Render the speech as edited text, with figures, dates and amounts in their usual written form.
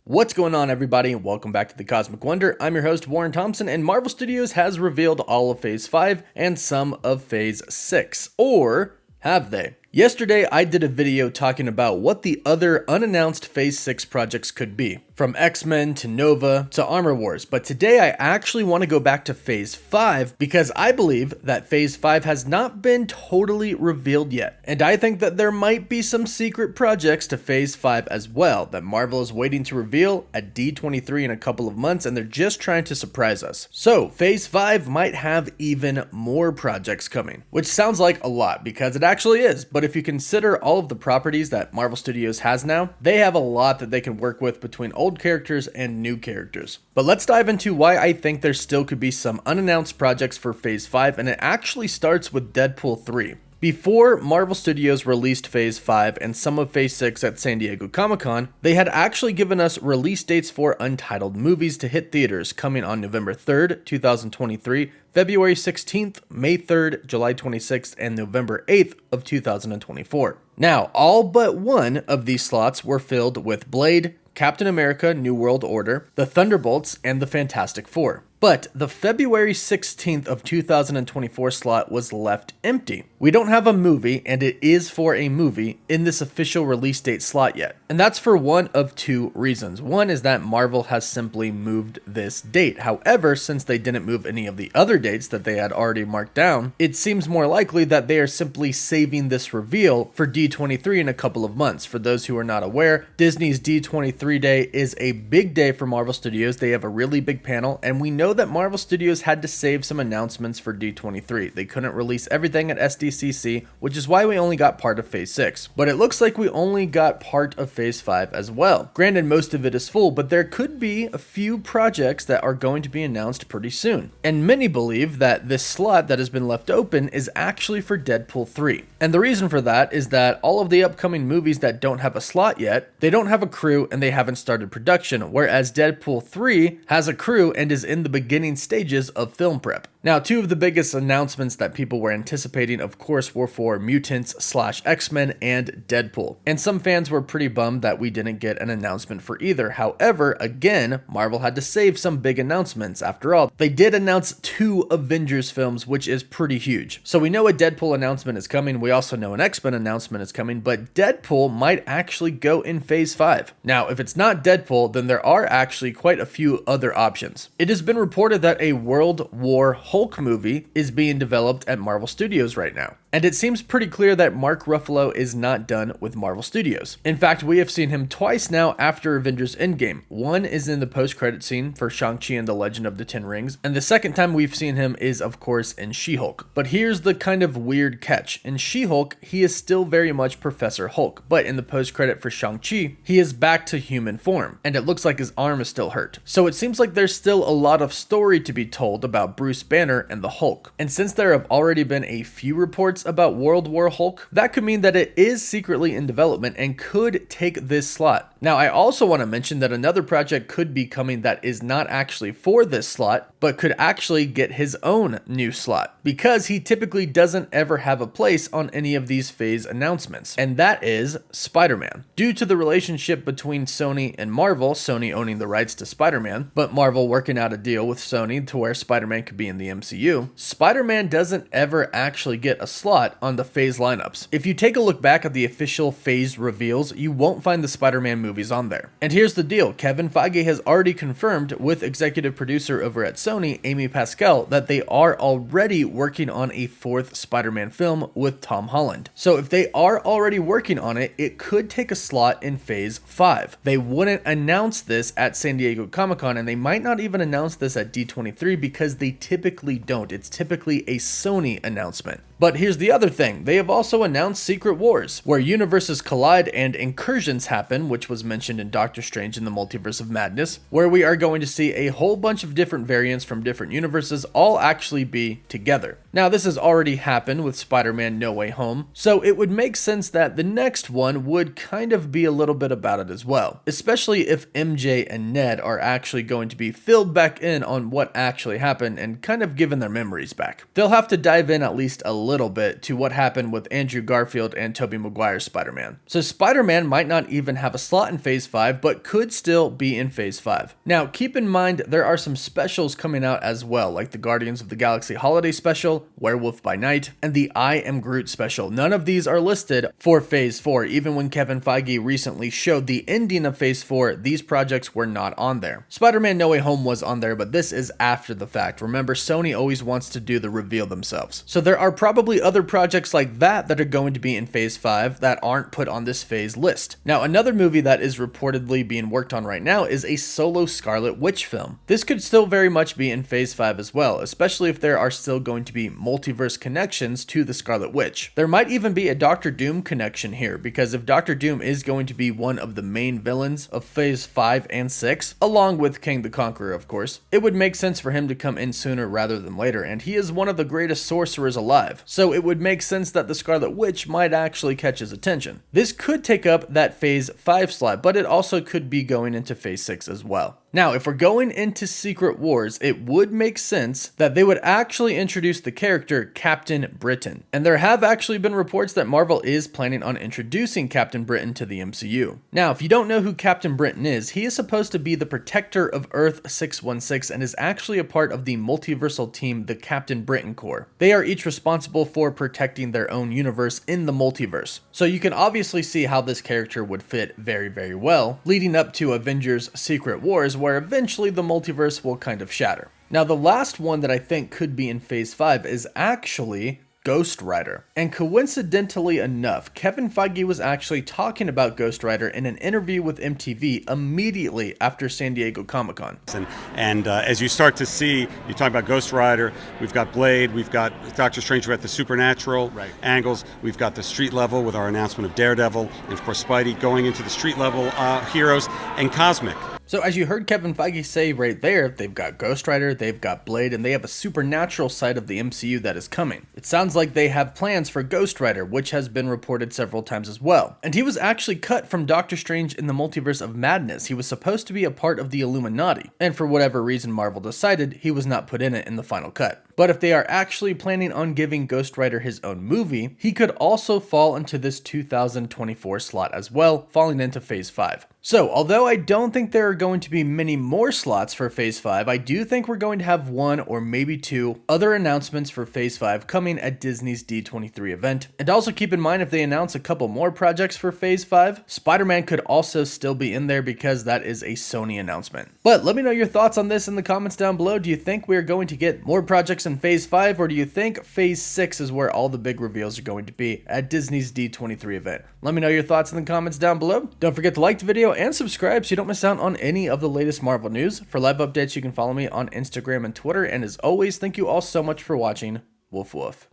What's going on, everybody, and welcome back to the Cosmic Wonder. I'm your host, Warren Thompson, and Marvel Studios has revealed all of Phase 5 and some of Phase 6. Or have they? Yesterday, I did a video talking about what the other unannounced Phase 6 projects could be, from X-Men to Nova to Armor Wars, but today I actually want to go back to Phase 5 because I believe that Phase 5 has not been totally revealed yet, and I think that there might be some secret projects to Phase 5 as well that Marvel is waiting to reveal at D23 in a couple of months, and they're just trying to surprise us. So, Phase 5 might have even more projects coming, which sounds like a lot because it actually is, but if you consider all of the properties that Marvel Studios has now, they have a lot that they can work with between old characters and new characters. But let's dive into why I think there still could be some unannounced projects for Phase 5, and it actually starts with Deadpool 3. Before Marvel Studios released Phase 5 and some of Phase 6 at San Diego Comic-Con, they had actually given us release dates for untitled movies to hit theaters coming on November 3rd, 2023, February 16th, May 3rd, July 26th, and November 8th of 2024. Now, all but one of these slots were filled with Blade, Captain America: New World Order, the Thunderbolts, and the Fantastic Four. But the February 16th of 2024 slot was left empty. We don't have a movie, and it is for a movie, in this official release date slot yet. And that's for one of two reasons. One is that Marvel has simply moved this date. However, since they didn't move any of the other dates that they had already marked down, it seems more likely that they are simply saving this reveal for D23 in a couple of months. For those who are not aware, Disney's D23 day is a big day for Marvel Studios. They have a really big panel, and we know that Marvel Studios had to save some announcements for D23. They couldn't release everything at SDCC, which is why we only got part of Phase 6. But it looks like we only got part of Phase 5 as well. Granted, most of it is full, but there could be a few projects that are going to be announced pretty soon. And many believe that this slot that has been left open is actually for Deadpool 3. And the reason for that is that all of the upcoming movies that don't have a slot yet, they don't have a crew and they haven't started production, whereas Deadpool 3 has a crew and is in the beginning stages of film prep. Now, two of the biggest announcements that people were anticipating, of course, were for Mutants/X-Men and Deadpool. And some fans were pretty bummed that we didn't get an announcement for either. However, again, Marvel had to save some big announcements. After all, they did announce 2 Avengers films, which is pretty huge. So we know a Deadpool announcement is coming. We also know an X-Men announcement is coming, but Deadpool might actually go in Phase 5. Now, if it's not Deadpool, then there are actually quite a few other options. It has been reported that a World War Hulk movie is being developed at Marvel Studios right now. And it seems pretty clear that Mark Ruffalo is not done with Marvel Studios. In fact, we have seen him twice now after Avengers Endgame. One is in the post-credit scene for Shang-Chi and the Legend of the Ten Rings, and the second time we've seen him is, of course, in She-Hulk. But here's the kind of weird catch. In She-Hulk, he is still very much Professor Hulk, but in the post-credit for Shang-Chi, he is back to human form, and it looks like his arm is still hurt. So it seems like there's still a lot of story to be told about Bruce Banner and the Hulk. And since there have already been a few reports about World War Hulk, that could mean that it is secretly in development and could take this slot. Now, I also want to mention that another project could be coming that is not actually for this slot, but could actually get his own new slot, because he typically doesn't ever have a place on any of these phase announcements, and that is SpiderMan. Due to the relationship between Sony and Marvel, Sony owning the rights to Spider-Man, but Marvel working out a deal with Sony to where Spider-Man could be in the MCU, Spider-Man doesn't ever actually get a slot on the phase lineups. If you take a look back at the official phase reveals, you won't find the Spider-Man movies on there. And here's the deal, Kevin Feige has already confirmed with executive producer over at Sony, Amy Pascal, that they are already working on a 4th Spider-Man film with Tom Holland. So if they are already working on it, it could take a slot in Phase 5. They wouldn't announce this at San Diego Comic-Con, and they might not even announce this at D23 because they typically don't. It's typically a Sony announcement. But here's the other thing, they have also announced Secret Wars, where universes collide and incursions happen, which was mentioned in Doctor Strange in the Multiverse of Madness, where we are going to see a whole bunch of different variants from different universes all actually be together. Now, this has already happened with Spider-Man No Way Home, so it would make sense that the next one would kind of be a little bit about it as well, especially if MJ and Ned are actually going to be filled back in on what actually happened and kind of given their memories back. They'll have to dive in at least a little bit bit to what happened with Andrew Garfield and Tobey Maguire's Spider-Man. So Spider-Man might not even have a slot in Phase 5, but could still be in Phase 5. Now, keep in mind there are some specials coming out as well, like the Guardians of the Galaxy Holiday Special, Werewolf by Night, and the I Am Groot Special. None of these are listed for Phase 4. Even when Kevin Feige recently showed the ending of Phase 4, these projects were not on there. Spider-Man No Way Home was on there, but this is after the fact. Remember, Sony always wants to do the reveal themselves. So there are probably other projects like that that are going to be in Phase 5 that aren't put on this phase list. Now, another movie that is reportedly being worked on right now is a solo Scarlet Witch film. This could still very much be in Phase 5 as well, especially if there are still going to be multiverse connections to the Scarlet Witch. There might even be a Doctor Doom connection here, because if Doctor Doom is going to be one of the main villains of Phase 5 and 6, along with King the Conqueror of course, it would make sense for him to come in sooner rather than later, and he is one of the greatest sorcerers alive, so it would make sense that the Scarlet Witch might actually catch his attention. This could take up that Phase 5 slot, but it also could be going into Phase 6 as well. Now, if we're going into Secret Wars, it would make sense that they would actually introduce the character Captain Britain. And there have actually been reports that Marvel is planning on introducing Captain Britain to the MCU. Now, if you don't know who Captain Britain is, he is supposed to be the protector of Earth 616 and is actually a part of the multiversal team, the Captain Britain Corps. They are each responsible for protecting their own universe in the multiverse. So you can obviously see how this character would fit very, very well, leading up to Avengers Secret Wars, where eventually the multiverse will kind of shatter. Now, the last one that I think could be in Phase 5 is actually Ghost Rider. And coincidentally enough, Kevin Feige was actually talking about Ghost Rider in an interview with MTV immediately after San Diego Comic-Con. And as you start to see, you talk about Ghost Rider, we've got Blade, we've got Doctor Strange, we're at the supernatural angles, we've got the street level with our announcement of Daredevil, and of course Spidey going into the street level heroes, and Cosmic. So as you heard Kevin Feige say right there, they've got Ghost Rider, they've got Blade, and they have a supernatural side of the MCU that is coming. It sounds like they have plans for Ghost Rider, which has been reported several times as well. And he was actually cut from Doctor Strange in the Multiverse of Madness. He was supposed to be a part of the Illuminati, and for whatever reason Marvel decided, he was not put in it in the final cut. But if they are actually planning on giving Ghost Rider his own movie, he could also fall into this 2024 slot as well, falling into Phase 5. So, although I don't think there are going to be many more slots for Phase 5, I do think we're going to have one or maybe two other announcements for Phase 5 coming at Disney's D23 event. And also keep in mind, if they announce a couple more projects for Phase 5, SpiderMan could also still be in there because that is a Sony announcement. But let me know your thoughts on this in the comments down below. Do you think we're going to get more projects in Phase 5, or do you think Phase 6 is where all the big reveals are going to be at Disney's D23 event? Let me know your thoughts in the comments down below. Don't forget to like the video and subscribe so you don't miss out on any of the latest Marvel news. For live updates, you can follow me on Instagram and Twitter. And as always, thank you all so much for watching. Woof woof.